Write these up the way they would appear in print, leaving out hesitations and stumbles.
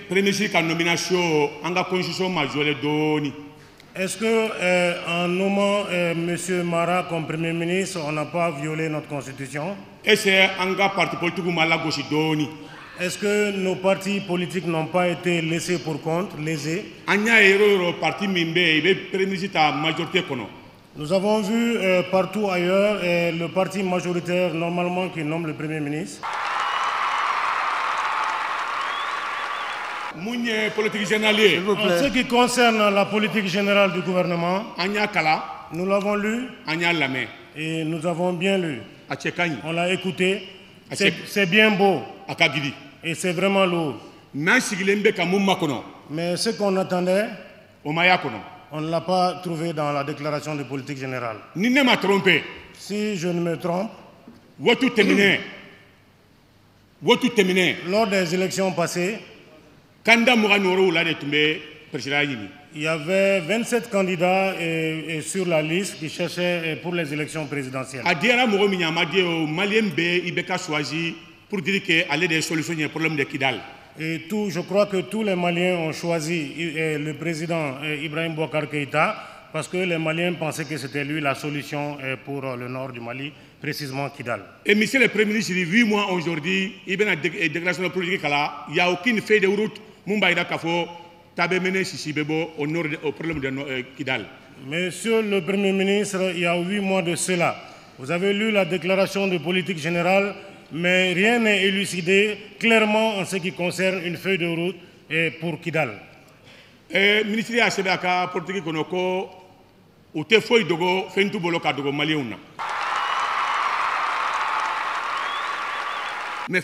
Premier ministre nomination en constitution majeure doni. Est-ce que en nommant M. Mara comme Premier ministre, on n'a pas violé notre constitution? Est-ce que parti politique malagosi doni? Est-ce que nos partis politiques n'ont pas été laissés pour compte, lésés? Parti mimbe Premier ministre majorité kono. Nous avons vu partout ailleurs le parti majoritaire normalement qui nomme le Premier ministre. Politique générale. En ce qui concerne la politique générale du gouvernement, nous l'avons lu et nous avons bien lu. On l'a écouté. C'est bien beau et c'est vraiment lourd. Mais ce qu'on attendait, on ne l'a pas trouvé dans la déclaration de politique générale. Si je ne me trompe, lors des élections passées, il y avait 27 candidats sur la liste qui cherchaient pour les élections présidentielles. Et je crois que tous les Maliens ont choisi le président Ibrahim Boubacar Keïta parce que les Maliens pensaient que c'était lui la solution pour le nord du Mali, précisément Kidal. Et monsieur le Premier ministre, 8 mois aujourd'hui, il y a une déclaration politique, il n'y a aucune feuille de route. Au problème de Kidal. Monsieur le Premier ministre, il y a 8 mois de cela, vous avez lu la déclaration de politique générale, mais rien n'est élucidé clairement en ce qui concerne une feuille de route pour Kidal. Le ministre de la politique konoko ou te feuille de go fentu boloka dogo malien. Mais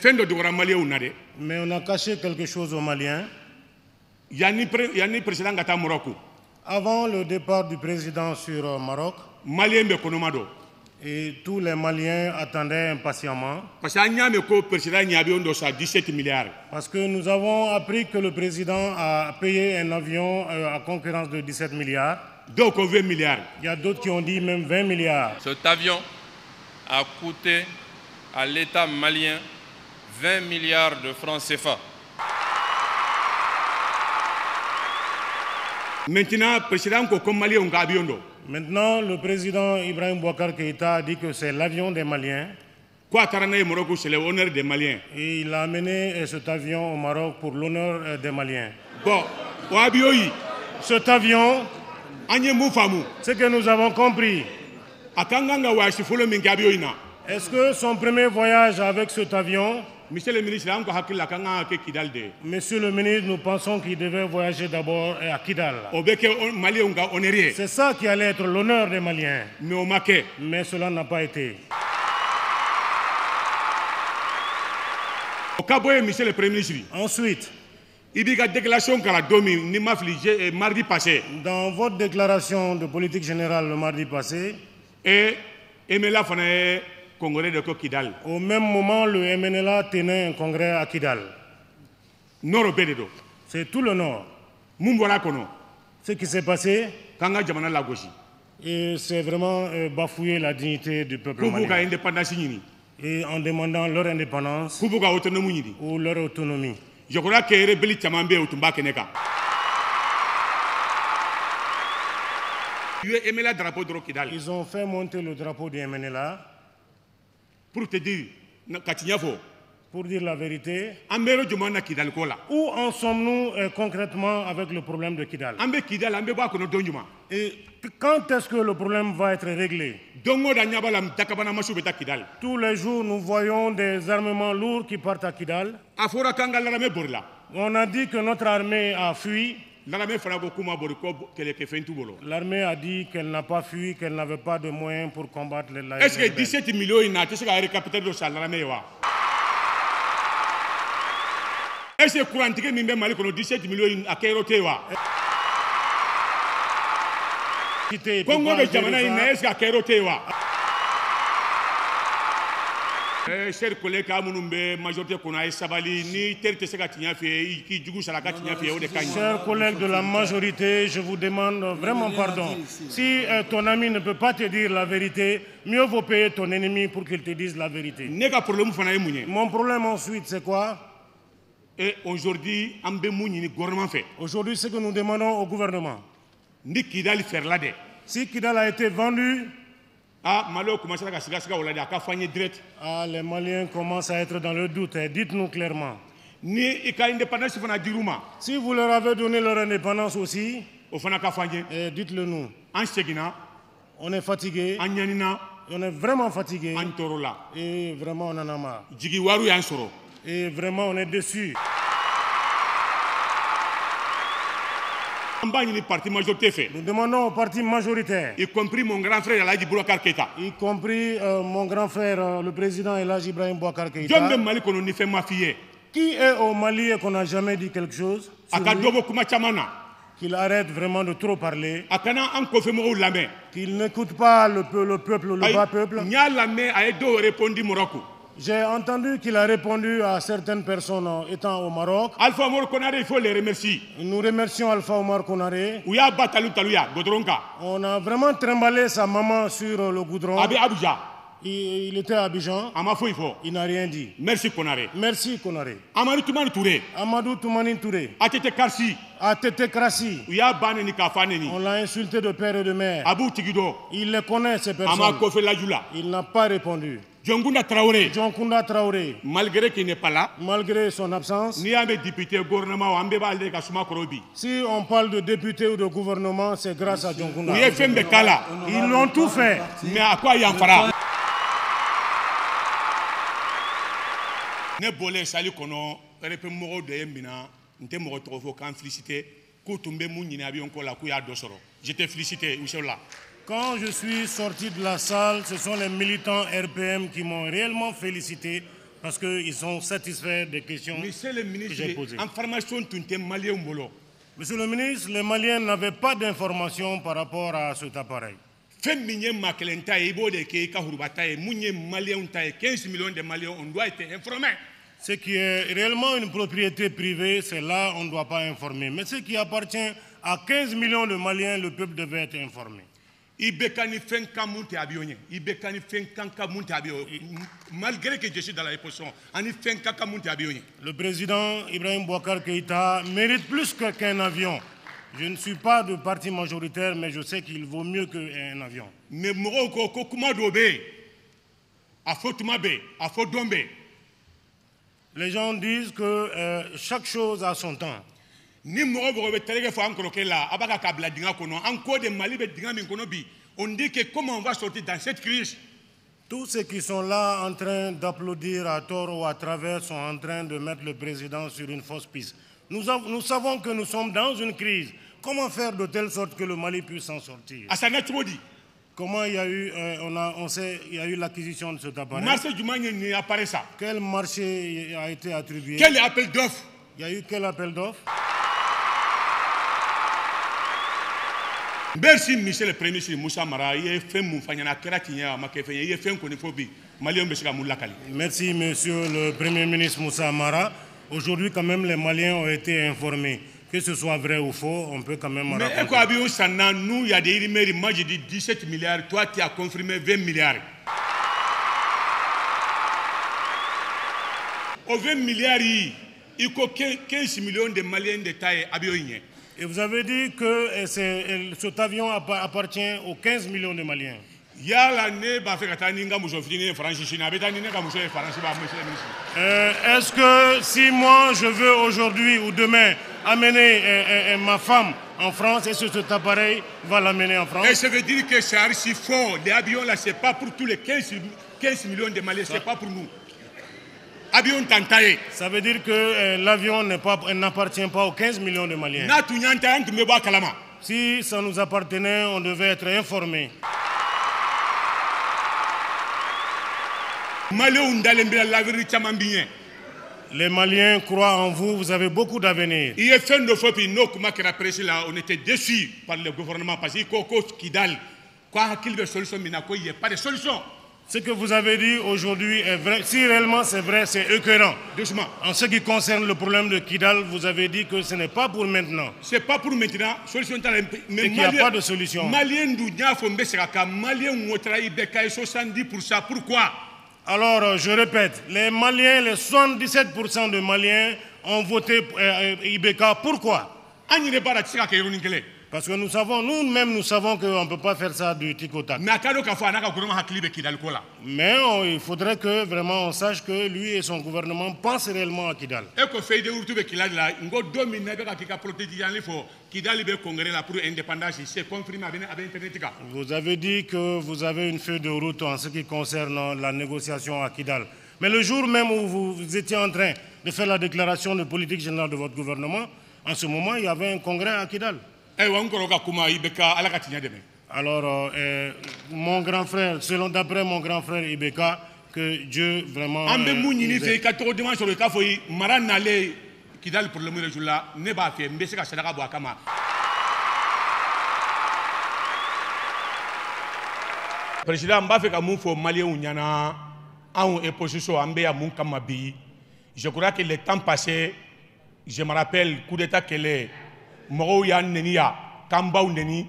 on a caché quelque chose aux Maliens. Avant le départ du président sur Maroc, et tous les Maliens attendaient impatiemment. Parce que nous avons appris que le président a payé un avion à concurrence de 17 milliards. Donc 20 milliards. Il y a d'autres qui ont dit même 20 milliards. Cet avion a coûté à l'État malien 20 milliards de francs CFA. Maintenant, le président Ibrahim Boubacar Keïta a dit que c'est l'avion des Maliens. C'est l'honneur des Maliens. Et il a amené cet avion au Maroc pour l'honneur des Maliens. Bon, cet avion, ce que nous avons compris, est-ce que son premier voyage avec cet avion, Monsieur le ministre, nous pensons qu'il devait voyager d'abord à Kidal. C'est ça qui allait être l'honneur des Maliens. Mais cela n'a pas été. Monsieur le Premier ministre. Ensuite, mardi passé. Dans votre déclaration de politique générale le mardi passé, Congrès de Kidal. Au même moment, le MNLA tenait un congrès à Kidal. C'est tout le nord. Ce qui s'est passé, et c'est vraiment bafouer la dignité du peuple malien. Et en demandant leur indépendance ou leur autonomie. Je crois que ils ont fait monter le drapeau du MNLA. Pour te dire, pour dire la vérité, où en sommes-nous concrètement avec le problème de Kidal? Et quand est-ce que le problème va être réglé? Tous les jours, nous voyons des armements lourds qui partent à Kidal. On a dit que notre armée a fui. L'armée a dit qu'elle n'a pas fui, qu'elle n'avait pas de moyens pour combattre les Est-ce que 17 millions est-ce que courant 17 millions à Kérotewa? Congo de Jamana, est-ce qu'à Kérotewa? Chers collègues, majorité Chers collègues de la majorité, je vous demande vraiment pardon. Si ton ami ne peut pas te dire la vérité, mieux vaut payer ton ennemi pour qu'il te dise la vérité. Mon problème ensuite, c'est quoi? Et aujourd'hui, aujourd'hui, ce que nous demandons au gouvernement, si Kidal a été vendu, les Maliens commencent à être dans le doute. Dites-nous clairement. Si vous leur avez donné leur indépendance aussi, dites-le nous. On est fatigué. On est vraiment fatigué. Et vraiment, on en a marre. Et vraiment, on est déçus. Nous demandons au parti majoritaire, y compris mon grand frère Eladji Boubacar Keïta, y compris mon grand frère, le président Eladji Ibrahim Boubacar Keïta, qui est au Mali et qu'on n'a jamais dit quelque chose, qu'il arrête vraiment de trop parler, qu'il n'écoute pas le peuple, le bas peuple. J'ai entendu qu'il a répondu à certaines personnes étant au Maroc. Alpha Omar Konaré, il faut les remercier. Nous remercions Alpha Omar Konaré. On a vraiment trimballé sa maman sur le goudron. Il était à Abidjan. Il n'a rien dit. Merci Konaré. Merci Konaré. Amadou Toumani Touré. Amadou Toumani Touré. Atete Karsi. Atete Krassi. On l'a insulté de père et de mère. Abou Tigido. Il les connaît ces personnes. Il n'a pas répondu. Djonkunda Traoré. Djonkunda Traoré. Malgré qu'il n'est pas là. Malgré son absence. Si on parle de député ou de gouvernement, c'est grâce à Djonkunda. Ils l'ont tout fait. Mais à quoi il en fera? Ne bolé sali kono repe mogo de yembina nte mogo tofo kan félicité ko tumbe munyi avion ko la ku ya dosoro. J'étais félicité Oussela. Quand je suis sorti de la salle, ce sont les militants RPM qui m'ont réellement félicité parce qu'ils sont satisfaits des questions que j'ai posées. Monsieur le ministre, les Maliens n'avaient pas d'informations par rapport à cet appareil. 15 millions de Maliens, on doit être informés. Ce qui est réellement une propriété privée, c'est là on ne doit pas informer. Mais ce qui appartient à 15 millions de Maliens, le peuple devait être informé. Malgré que je suis dans la position, le président Ibrahim Boubacar Keïta mérite plus qu'un avion. Je ne suis pas de parti majoritaire, mais je sais qu'il vaut mieux qu'un avion. Les gens disent que chaque chose a son temps. On dit que comment on va sortir dans cette crise? Tous ceux qui sont là en train d'applaudir à tort ou à travers sont en train de mettre le président sur une fausse piste. Nous savons que nous sommes dans une crise. Comment faire de telle sorte que le Mali puisse s'en sortir? Comment il y a eu, il y a eu l'acquisition de cet appareil? Quel marché a été attribué? Quel appel d'offres? Il y a eu quel appel d'offres? Merci, monsieur le Premier ministre Moussa Mara. Merci, monsieur le Premier ministre Moussa Mara. Aujourd'hui, quand même, les Maliens ont été informés. Que ce soit vrai ou faux, on peut quand même raconter. Mais nous, il y a des rumeurs. Moi, j'ai dit 17 milliards. Toi, tu as confirmé 20 milliards. Aux 20 milliards, il y a 15 millions de Maliens de taille à Bioigné. Et vous avez dit que cet avion appartient aux 15 millions de Maliens. Est-ce que si moi je veux aujourd'hui ou demain amener ma femme en France, est-ce que cet appareil va l'amener en France? Et ça veut dire que c'est archi fort. Les avions là, c'est pas pour tous les 15 millions de Maliens, c'est pas pour nous. Avion tantaye. Ça veut dire que l'avion n'appartient pas aux 15 millions de Maliens. Si ça nous appartenait, on devait être informés. Les Maliens croient en vous, vous avez beaucoup d'avenir. On était déçus par le gouvernement parce qu'il n'y a pas de solution. Ce que vous avez dit aujourd'hui est vrai. Si réellement c'est vrai, c'est écœurant. Doucement. En ce qui concerne le problème de Kidal, vous avez dit que ce n'est pas pour maintenant. Ce n'est pas pour maintenant. Solution. Mais il n'y a pas de solution. Malien 70%. Pourquoi? Alors, je répète, les Maliens, les 77% de Maliens ont voté Ibeka. Pourquoi? Parce que nous-mêmes, nous savons qu'on ne peut pas faire ça du tic au tac. Mais il faudrait que vraiment on sache que lui et son gouvernement pensent réellement à Kidal. Vous avez dit que vous avez une feuille de route en ce qui concerne la négociation à Kidal. Mais le jour même où vous étiez en train de faire la déclaration de politique générale de votre gouvernement, en ce moment, il y avait un congrès à Kidal. Alors, mon grand frère, d'après mon grand frère Ibeka, que Dieu vraiment... Président, je crois que le temps passé, je me rappelle, coup d'état que les Moroya Nenia, Kamba Neni,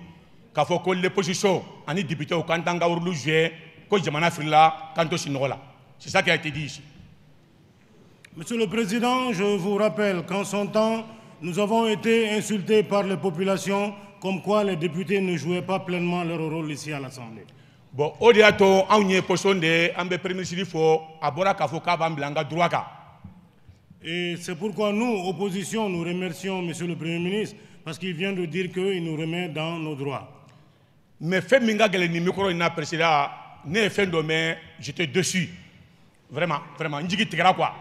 Kafoko l'opposition, en député au Kantanga Urlujé, Kojamana Frila, Kanto Sinola. C'est ça qui a été dit ici. Monsieur le Président, je vous rappelle qu'en son temps, nous avons été insultés par les populations comme quoi les députés ne jouaient pas pleinement leur rôle ici à l'Assemblée. Bon, Odiato, on y est position de Ambe Premier Ministre, Abora Kafoka Bamblanga Droaka. Et c'est pourquoi nous, opposition, nous remercions Monsieur le Premier ministre parce qu'il vient de dire qu'il nous remet dans nos droits. Mais fait minga gele ni micro ina président ne fait domaine j'étais dessus. Vraiment, vraiment, ndigi tigara quoi.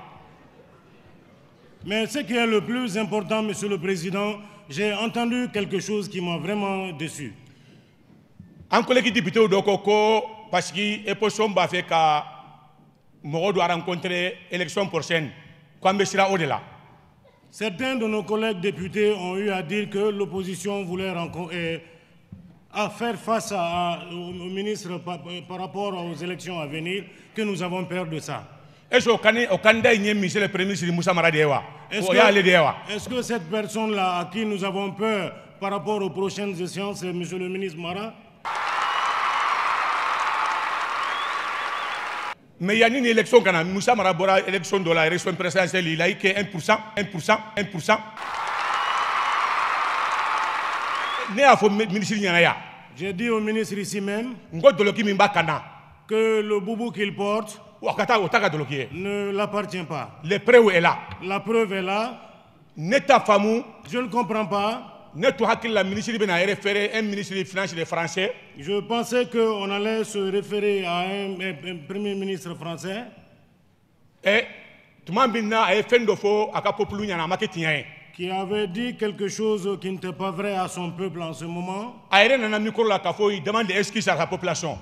Mais ce qui est le plus important, Monsieur le Président, j'ai entendu quelque chose qui m'a vraiment déçu. Un collègue député au Dokoko, parce qu'il est possible de faire que Moro doit rencontrer l'élection prochaine. Au-delà. Certains de nos collègues députés ont eu à dire que l'opposition voulait faire face au ministre par rapport aux élections à venir, que nous avons peur de ça. Est-ce que cette personne-là à qui nous avons peur par rapport aux prochaines échéances, c'est M. le ministre Mara? Mais il y a une élection, quand Moussa Marabora, élection de la élection présidentielle, il a eu que 1%, 1%, 1%. J'ai dit au ministre ici même que le boubou qu'il porte ne l'appartient pas. La preuve est là. La preuve est là. Je ne comprends pas. La ministre un ministre des Finances des Français. Je pensais qu'on allait se référer à un premier ministre français. Et qui avait dit quelque chose qui n'était pas vrai à son peuple en ce moment. Il demande des excuses à la population.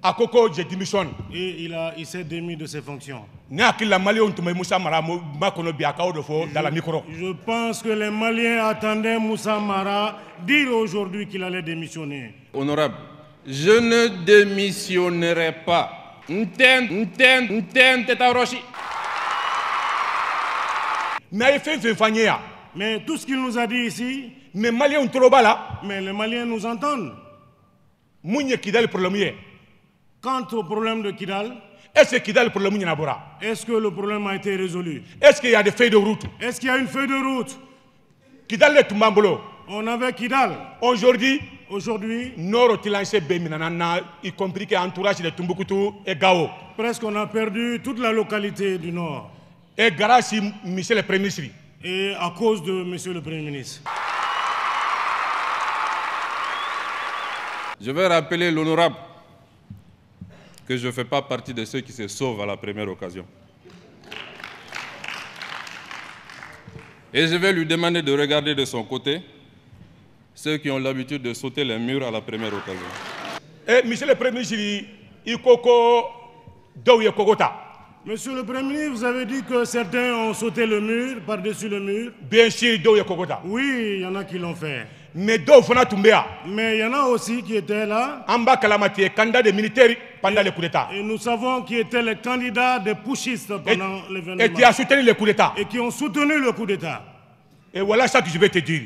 À Coco, je démissionne. Et il s'est démis de ses fonctions. Je pense que les Maliens attendaient Moussa Mara dire aujourd'hui qu'il allait démissionner. Honorable, je ne démissionnerai pas. Mais tout ce qu'il nous a dit ici, mais les Maliens nous entendent. Quant au problème de Kidal, est-ce que le problème a été résolu? Est-ce qu'il y a des feuilles de route? Est-ce qu'il y a une feuille de route? Kidal est Tumbambolo. On avait Kidal. Aujourd'hui, Nord y compris l'entourage de Tumbuktu et Gao. Presque on a perdu toute la localité du Nord. Et grâce à Monsieur le Premier ministre. Et à cause de Monsieur le Premier ministre. Je vais rappeler l'honorable que je ne fais pas partie de ceux qui se sauvent à la première occasion. Et je vais lui demander de regarder de son côté ceux qui ont l'habitude de sauter les murs à la première occasion. Et Monsieur le Premier ministre, Monsieur le Premier ministre, vous avez dit que certains ont sauté le mur, par-dessus le mur. Bien sûr, oui, il y en a qui l'ont fait. Mais il y en a aussi qui étaient là. Candidats des militaires pendant le coup d'État. Et nous savons qui étaient les candidats des pushistes pendant l'événement. Et qui a soutenu le coup d'État. Et qui ont soutenu le coup d'État. Et voilà ça que je vais te dire.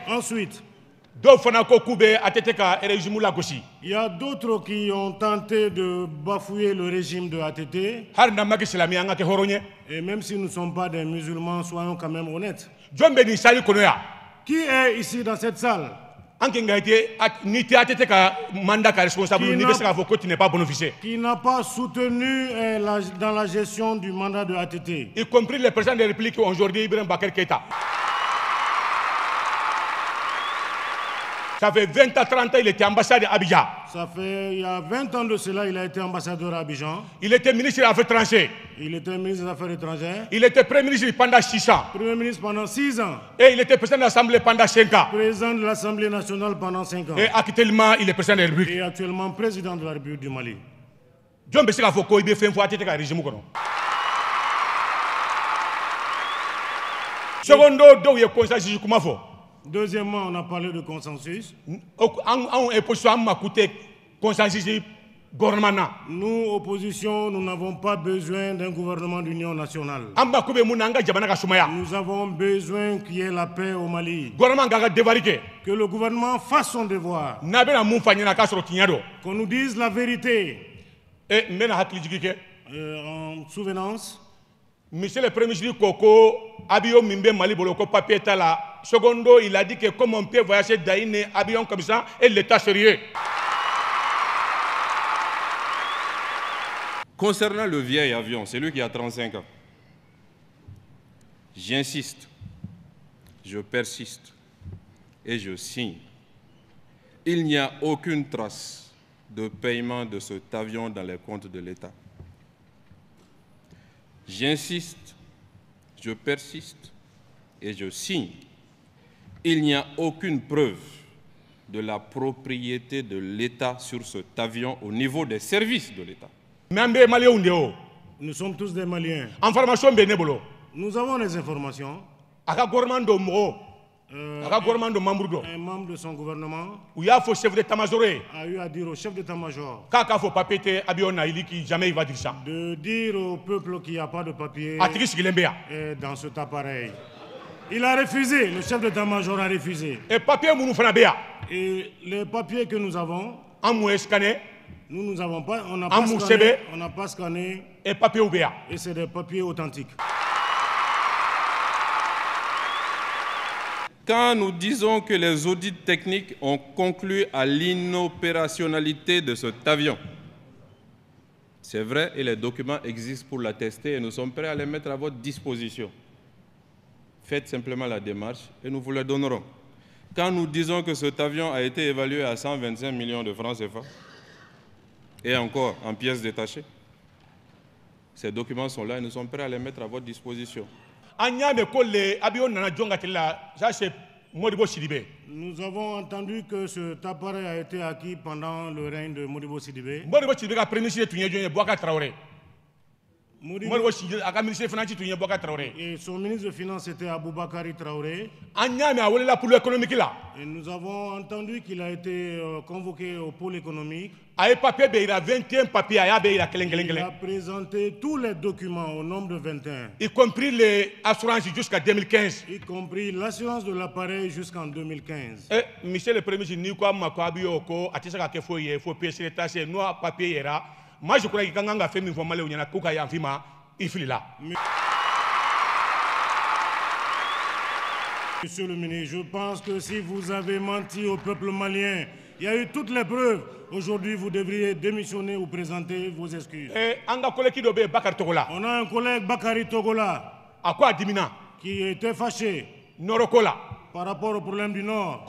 Ensuite, Il y a d'autres qui ont tenté de bafouer le régime de ATT. Et même si nous ne sommes pas des musulmans, soyons quand même honnêtes. Qui est ici dans cette salle qui n'a pas soutenu dans la gestion du mandat de ATT? Y compris le président de la République aujourd'hui, Ibrahim Bakar Keïta. Ça fait 20 à 30 ans, il était ambassadeur à Abidjan. Ça fait, il y a 20 ans de cela, il a été ambassadeur à Abidjan. Il était ministre des Affaires étrangères. Il était ministre des Affaires étrangères. Il était Premier ministre pendant 6 ans. Premier ministre pendant 6 ans. Et il était président de l'Assemblée pendant 5 ans. Président de l'Assemblée nationale pendant 5 ans. Et actuellement, il est président de la République. Et actuellement, président de la République du Mali. John Bessika Foko, il fait un fois à régime. Secondo, donc il y a consensus. Deuxièmement, on a parlé de consensus. Nous, opposition, nous n'avons pas besoin d'un gouvernement d'union nationale. Nous avons besoin qu'il y ait la paix au Mali. Que le gouvernement fasse son devoir. Qu'on nous dise la vérité. En souvenance. Monsieur le Premier ministre Koko, Abio Mimbe Mali Boloko papier là. Secondo, il a dit que comme on peut voyager d'Aïne, Abion comme ça, et l'État sérieux. Concernant le vieil avion, c'est lui qui a 35 ans. J'insiste, je persiste et je signe. Il n'y a aucune trace de paiement de cet avion dans les comptes de l'État. J'insiste, je persiste et je signe. Il n'y a aucune preuve de la propriété de l'État sur cet avion au niveau des services de l'État. Nous sommes tous des Maliens. Nous avons les informations. Un membre de son gouvernement a eu à dire au chef d'état-major de dire au peuple qu'il n'y a pas de papier dans cet appareil. Il a refusé, le chef d'état-major a refusé. Et les papiers que nous avons, nous n'avons pas, on n'a pas scanné, et c'est des papiers authentiques. Quand nous disons que les audits techniques ont conclu à l'inopérationnalité de cet avion, c'est vrai et les documents existent pour l'attester et nous sommes prêts à les mettre à votre disposition. Faites simplement la démarche et nous vous le donnerons. Quand nous disons que cet avion a été évalué à 125 millions de francs CFA, et encore en pièces détachées, ces documents sont là et nous sommes prêts à les mettre à votre disposition. Nous avons entendu que cet appareil a été acquis pendant le règne de Modibo Sidibé. Et son ministre de Finances était Aboubakari Traoré. Et nous avons entendu qu'il a été convoqué au pôle économique. Il a présenté tous les documents au nombre de 21. Y compris les assurances jusqu'à 2015. Y compris l'assurance de l'appareil jusqu'en 2015. Monsieur le Premier ministre, moi, je crois que quand on a fait une formation, il y a un Monsieur le ministre, je pense que si vous avez menti au peuple malien, il y a eu toutes les preuves. Aujourd'hui, vous devriez démissionner ou présenter vos excuses. On a un collègue Bakari Togola qui était fâché par rapport au problème du Nord.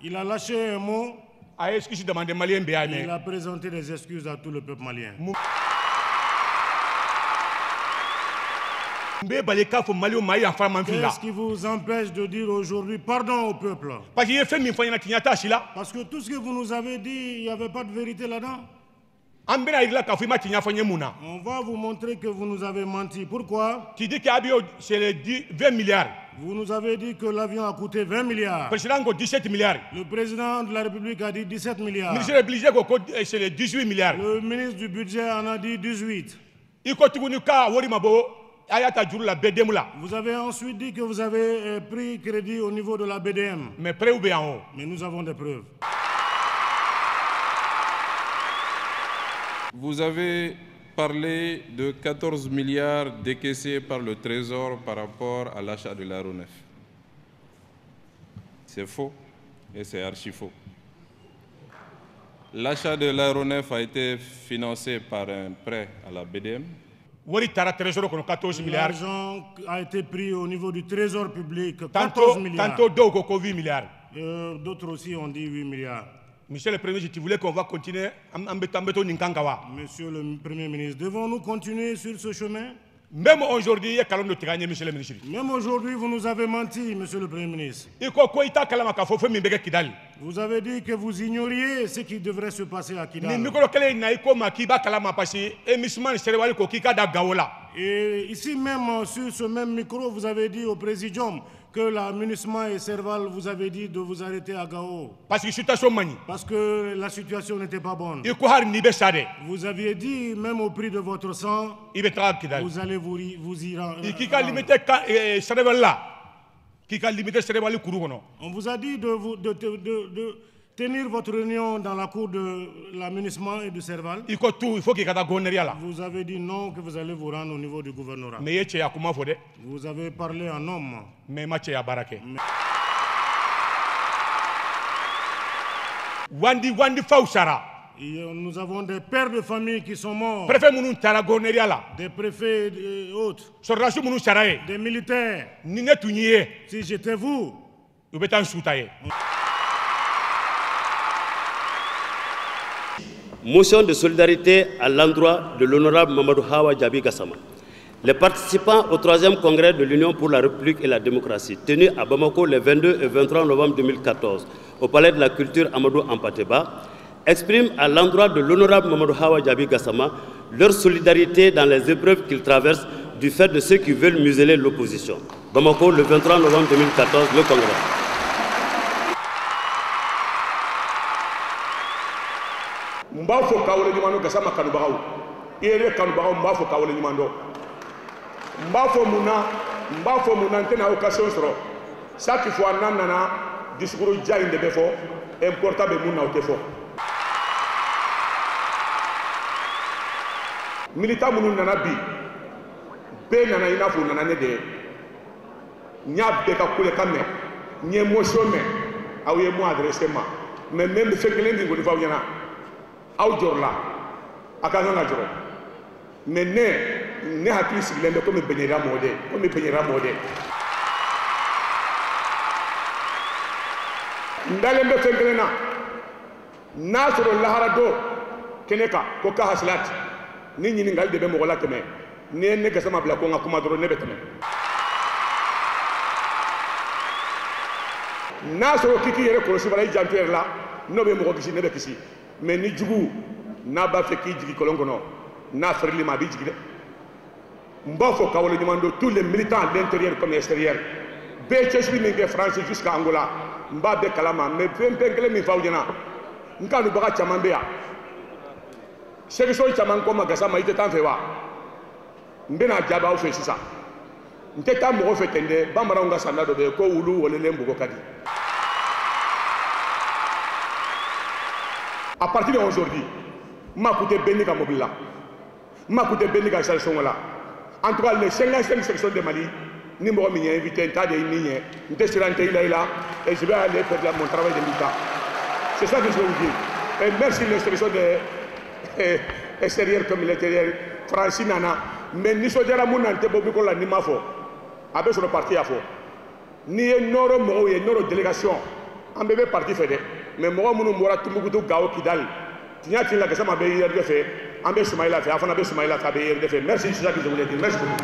Il a lâché un mot. Il a présenté des excuses à tout le peuple malien. Qu'est-ce qui vous empêche de dire aujourd'hui pardon au peuple? Parce que tout ce que vous nous avez dit, il n'y avait pas de vérité là-dedans. On va vous montrer que vous nous avez menti. Pourquoi? Tu dis que c'est 20 milliards. Vous nous avez dit que l'avion a coûté 20 milliards. Le président a 17 milliards. Le président de la République a dit 17 milliards. Le ministre du budget, c'est 18 milliards. Le ministre du budget en a dit 18. Vous avez ensuite dit que vous avez pris crédit au niveau de la BDM. Mais prêt ou bien en haut? Mais nous avons des preuves. Vous avez parlé de 14 milliards décaissés par le Trésor par rapport à l'achat de l'aéronef. C'est faux et c'est archi faux. L'achat de l'aéronef a été financé par un prêt à la BDM. L'argent a été pris au niveau du Trésor public, 14 milliards. Tantôt 8 milliards. D'autres aussi ont dit 8 milliards. Monsieur le Premier ministre, tu voulais qu'on va continuer? Monsieur le Premier ministre, devons-nous continuer sur ce chemin? Même aujourd'hui, monsieur le ministre. Même aujourd'hui, vous nous avez menti, monsieur le Premier ministre. Vous avez dit que vous ignoriez ce qui devrait se passer à Kidal. Et ici même, sur ce même micro, vous avez dit au Présidium que la MINUSMA et Serval vous avez dit de vous arrêter à Gao. Parce que la situation n'était pas bonne. Vous aviez dit, même au prix de votre sang, vous allez vous y rendre. On vous a dit de tenir votre réunion dans la cour de la MINUSMA et du Serval. Vous avez dit non, que vous allez vous rendre au niveau du gouvernorat. Vous avez parlé en homme. Nous avons des pères de famille qui sont morts. Des préfets et autres. Des militaires. Si j'étais vous, Motion de solidarité à l'endroit de l'honorable Mamadou Hawa Djabi Gassama. Les participants au 3e congrès de l'Union pour la République et la démocratie, tenu à Bamako les 22 et 23 novembre 2014, au Palais de la Culture Amadou Ampateba, expriment à l'endroit de l'honorable Mamadou Hawa Djabi Gassama leur solidarité dans les épreuves qu'il traverse du fait de ceux qui veulent museler l'opposition. Bamako, le 23 novembre 2014, le congrès. Mbafo kawole nyumando Gassama kanubagaw ere kanubagaw mbafo kawole nyumando mbafo muna ntena occasion soro chaque fois nanana discours jaay de befo importable muna otefo milita munu nana bi be nana inafu nana ne de nya be ka kule kame nye motion me awie mo adresser ma mais même fekele ndi ngoni fa yana aw jorla akanga nga joro mais ne hakili sigilen comme benyera mode ndale mbe fengelena nasoro lahara do keneka ko ka haslat ni nyini ngal de be mo gola keme ne Gassama bla ko nga kuma doro ne betame nasoro kiki yere ko sibara jantere la no be mo ko kisi ne be kisi mais ni djugu na ba fe ki jigi kolongono na ferli ma bi jigi de mbafo kawole demando tous les militants d'intérieur comme extérieur be chesbi ni ke France jusqu'à Angola mba be kalama mais pempengele mi fawjena nkanu baka chamambe ya sekiso chaman ko Gassama ite tan fewa mbena jaba o fe sisa nteta mo fe tende bamara nga sanda do be ko wulu wole lembugo kadi. À partir d'aujourd'hui, je vais bénir la mobile, je vais bénir la station là. En tout cas, les 55 sections de Mali, nous m'ont invité, je suis là, et je vais aller faire mon travail de militant. C'est ça que je veux vous dire. Et merci l'instruction de l'extérieur comme l'intérieur, Francis Nana, mais nous sommes déjà mon antébobiko la Nimafo, avec son parti à fond. Ni une délégation, un bébé parti fédé. Mais moi, je suis Gao Kidal. Tu as dit que ça m'a bien fait. Ambe Soumaïla fait. Afan Ambe Soumaïla fait. Merci, c'est ça que je voulais dire. Merci beaucoup.